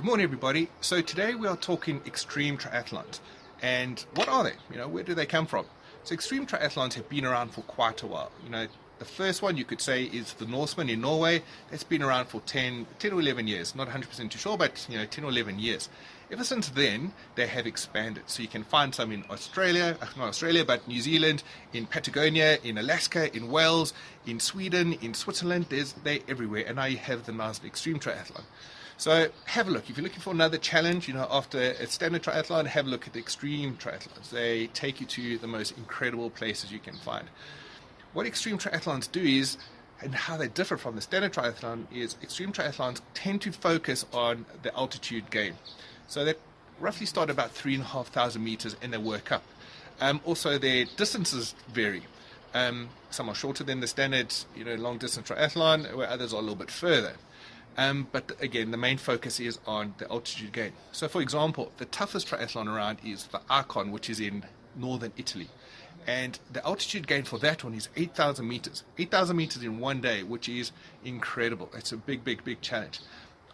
Good morning, everybody. So today we are talking extreme triathlons. And what are they? Where do they come from? So extreme triathlons have been around for quite a while. The first one you could say is the Norseman in Norway. That's been around for 10 or 11 years. Not 100% too sure, but 10 or 11 years. Ever since then, they have expanded. So you can find some in Australia, not Australia, but New Zealand, in Patagonia, in Alaska, in Wales, in Sweden, in Switzerland. They're everywhere. And now you have the Knysna Extreme triathlon. So have a look. If you're looking for another challenge, after a standard triathlon, have a look at the extreme triathlons. They take you to the most incredible places you can find. What extreme triathlons do is, and how they differ from the standard triathlon, is extreme triathlons tend to focus on the altitude gain. So they roughly start about 3,500 meters and they work up. Also, their distances vary. Some are shorter than the standard, long distance triathlon, where others are a little bit further. But again, the main focus is on the altitude gain. So for example, the toughest triathlon around is the Icon, which is in northern Italy. And the altitude gain for that one is 8,000 meters. 8,000 meters in one day, which is incredible. It's a big challenge.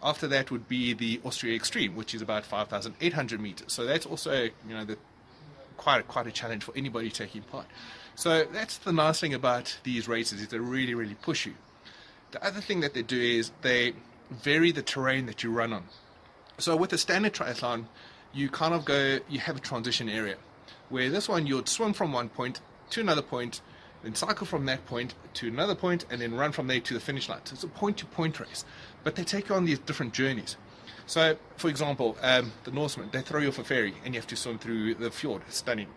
After that would be the Austria Extreme, which is about 5,800 meters. So that's also, quite a challenge for anybody taking part. So that's the nice thing about these races, is they really push you. The other thing that they do is they vary the terrain that you run on. So with a standard triathlon, you have a transition area, where this one you'd swim from one point to another point, then cycle from that point to another point, and then run from there to the finish line. So it's a point-to-point race, but they take you on these different journeys. So, for example, the Norseman, they throw you off a ferry, and you have to swim through the fjord. It's stunning.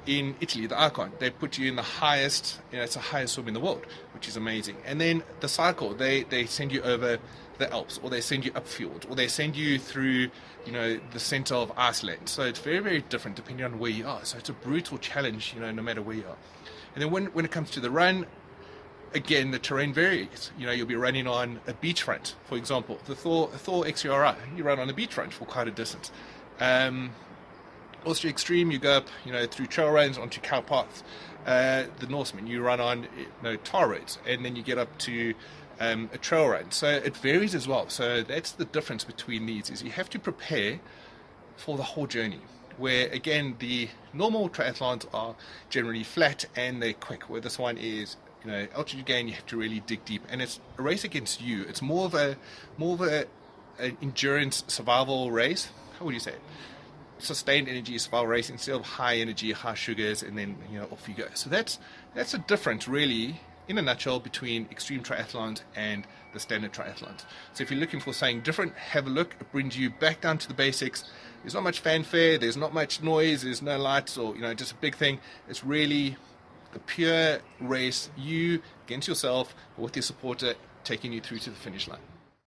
In Italy, the Icon, they put you in the highest, it's the highest swim in the world, which is amazing. And then the cycle, they send you over the Alps, or they send you up fjords, or they send you through, the center of Iceland. So it's very different depending on where you are. So it's a brutal challenge, no matter where you are. And then when it comes to the run, again, the terrain varies. You'll be running on a beachfront, for example. The Thor XURI, you run on a beachfront for quite a distance. Austria Extreme, you go up, through trail runs onto cow paths. The Norseman, you run on, tar roads, and then you get up to a trail run. So it varies as well. So that's the difference between these, is you have to prepare for the whole journey. Where again, the normal triathlons are generally flat and they're quick. Where this one is, altitude gain, you have to really dig deep, and it's a race against you. It's more of an endurance survival race. How would you say it? Sustained energy survival race instead of high energy, high sugars, and then off you go. So that's a difference, really, in a nutshell, between extreme triathlons and the standard triathlons. So if you're looking for something different, have a look. It brings you back down to the basics. There's not much fanfare, there's not much noise, there's no lights, or just a big thing. It's really the pure race, you against yourself, with your supporter, taking you through to the finish line.